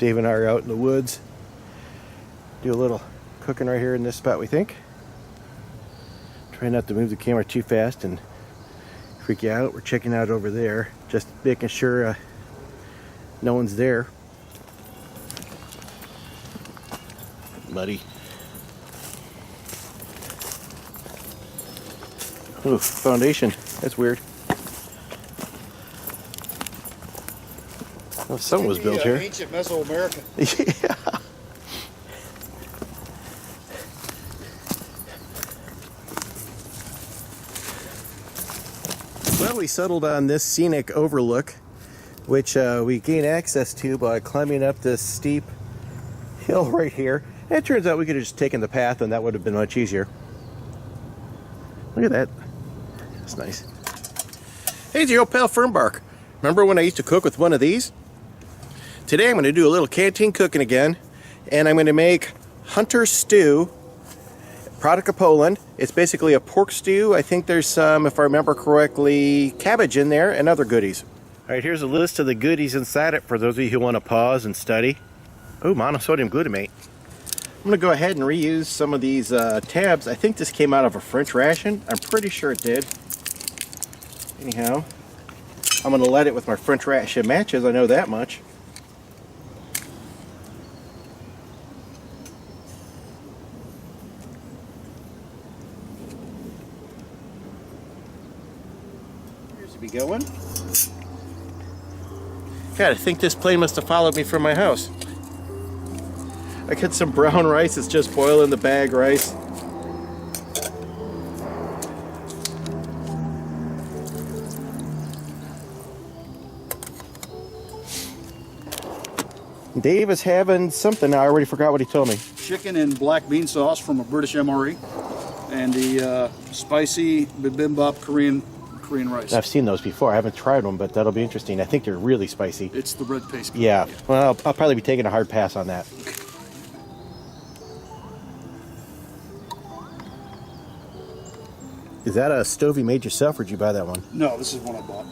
Dave and I are out in the woods. Do a little cooking right here in this spot, we think. Try not to move the camera too fast and freak you out. We're checking out over there, just making sure no one's there. Muddy. Ooh, foundation. That's weird. Oh, something was built here. Ancient Mesoamerican. Yeah. Well, we settled on this scenic overlook, which we gain access to by climbing up this steep hill right here. And it turns out we could have just taken the path and that would have been much easier. Look at that. That's nice. Hey, it's your old pal Fernbark. Remember when I used to cook with one of these? Today I'm going to do a little canteen cooking again, and I'm going to make hunter stew, product of Poland. It's basically a pork stew. I think there's some, if I remember correctly, cabbage in there and other goodies. All right, here's a list of the goodies inside it for those of you who want to pause and study. Oh, monosodium glutamate. I'm going to go ahead and reuse some of these tabs. I think this came out of a French ration. I'm pretty sure it did. Anyhow, I'm going to let it with my French ration matches. I know that much. Here's to be going. God, I think this plane must have followed me from my house. I got some brown rice. It's just boiling the bag rice. Dave is having something. I already forgot what he told me. Chicken and black bean sauce from a British MRE, and the spicy bibimbap Korean rice. I've seen those before. I haven't tried them, but that'll be interesting. I think they're really spicy. It's the red paste. Yeah. Well, I'll probably be taking a hard pass on that. Is that a stove you made yourself, or did you buy that one? No, this is one I bought.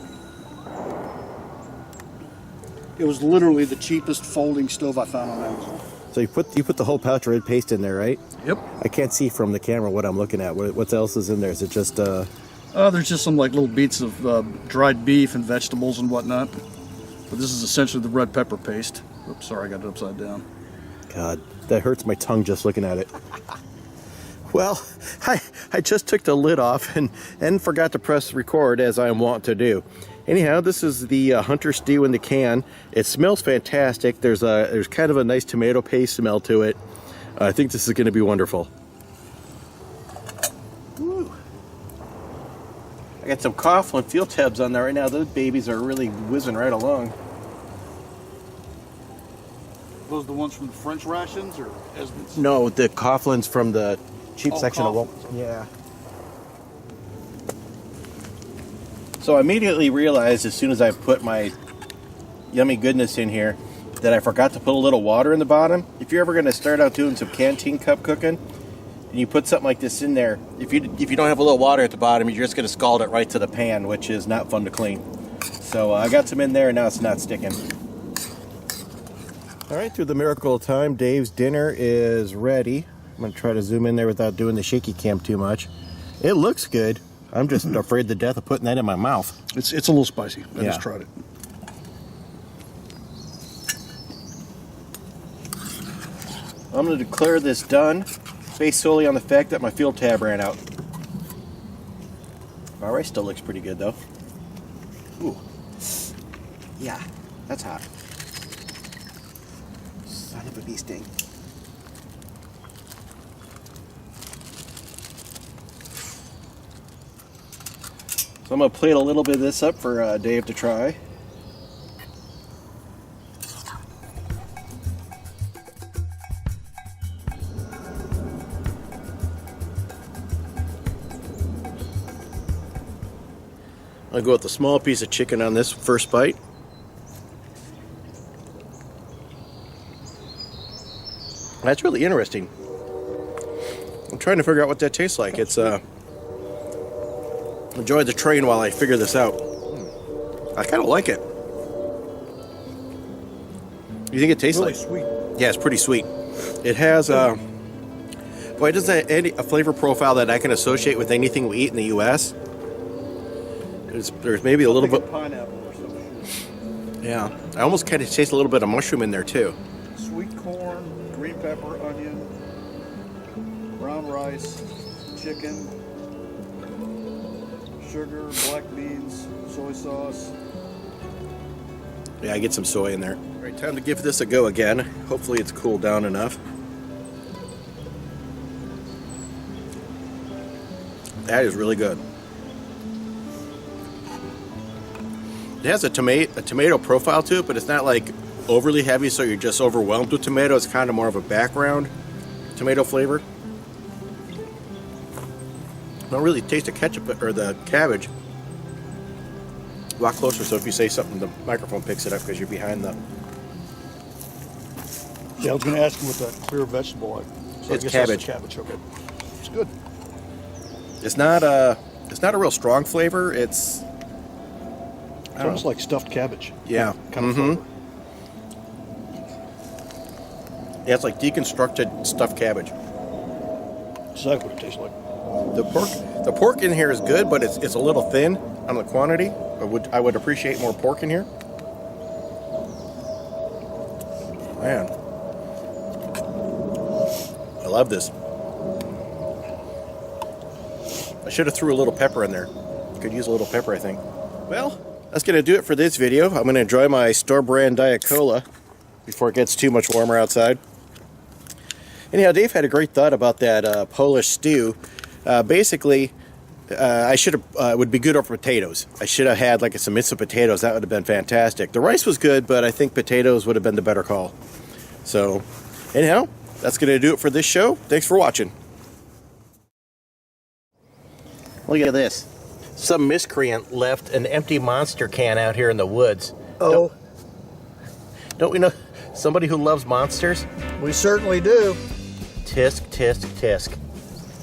It was literally the cheapest folding stove I found on Amazon. So you put the whole pouch of red paste in there, right? Yep. I can't see from the camera what I'm looking at. What else is in there? Is it just there's just some like little beets of dried beef and vegetables and whatnot. But this is essentially the red pepper paste. Oops, sorry, I got it upside down. God, that hurts my tongue just looking at it. Well, I just took the lid off and forgot to press record, as I am wont to do. Anyhow, this is the hunter stew in the can. It smells fantastic. There's kind of a nice tomato paste smell to it. I think this is going to be wonderful. Woo. I got some Coughlin field tabs on there right now. Those babies are really whizzing right along. Those the ones from the French rations or Esmond's? No, the Coughlins from the cheap section of Walmart. Yeah. So I immediately realized as soon as I put my yummy goodness in here that I forgot to put a little water in the bottom. If you're ever going to start out doing some canteen cup cooking and you put something like this in there, if you don't have a little water at the bottom, you're just going to scald it right to the pan, which is not fun to clean. So I got some in there and now it's not sticking. All right, through the miracle of time, Dave's dinner is ready. I'm going to try to zoom in there without doing the shaky cam too much. It looks good. I'm just afraid to death of putting that in my mouth. It's a little spicy. I just tried it. I'm going to declare this done based solely on the fact that my field tab ran out. My rice still looks pretty good though. Ooh. Yeah, that's hot. Son of a bee sting. So I'm going to plate a little bit of this up for Dave to try. I'll go with a small piece of chicken on this first bite. That's really interesting. I'm trying to figure out what that tastes like. It's enjoy the train while I figure this out. I kind of like it. You think it tastes Really like? sweet. Yeah, it's pretty sweet. It has well, it doesn't have a flavor profile that I can associate with anything we eat in the U.S. There's maybe a little bit. Pineapple or something. Yeah, I almost kind of taste a little bit of mushroom in there too. Sweet corn, green pepper, onion, brown rice, chicken, sugar, black beans, soy sauce. Yeah, I get some soy in there. All right, time to give this a go again. Hopefully it's cooled down enough. That is really good. It has a tomato profile to it, but it's not like overly heavy, so you're just overwhelmed with tomato. It's kind of more of a background tomato flavor. I don't really taste the ketchup or the cabbage. A lot closer, so if you say something, the microphone picks it up because you're behind the. Yeah, I was going to ask you what that clear vegetable like. So It's I guess cabbage. That's cabbage. Okay, it's good. It's not a real strong flavor. It's Almost like stuffed cabbage. Yeah. Kind of flavor. Yeah, it's like deconstructed stuffed cabbage. Exactly what it tastes like. The pork in here is good, but it's a little thin on the quantity. I would appreciate more pork in here. Man, I love this. I should have threw a little pepper in there. Could use a little pepper, I think. Well, that's going to do it for this video. I'm going to enjoy my store brand Diet Cola before it gets too much warmer outside. Anyhow, Dave had a great thought about that Polish stew. Basically, I should have. It would be good over potatoes. I should have had like some minced potatoes. That would have been fantastic. The rice was good, but I think potatoes would have been the better call. So, anyhow, that's going to do it for this show. Thanks for watching. Look at this. Some miscreant left an empty Monster can out here in the woods. Oh, Don't we know somebody who loves monsters? we certainly do. Tisk, tisk, tisk.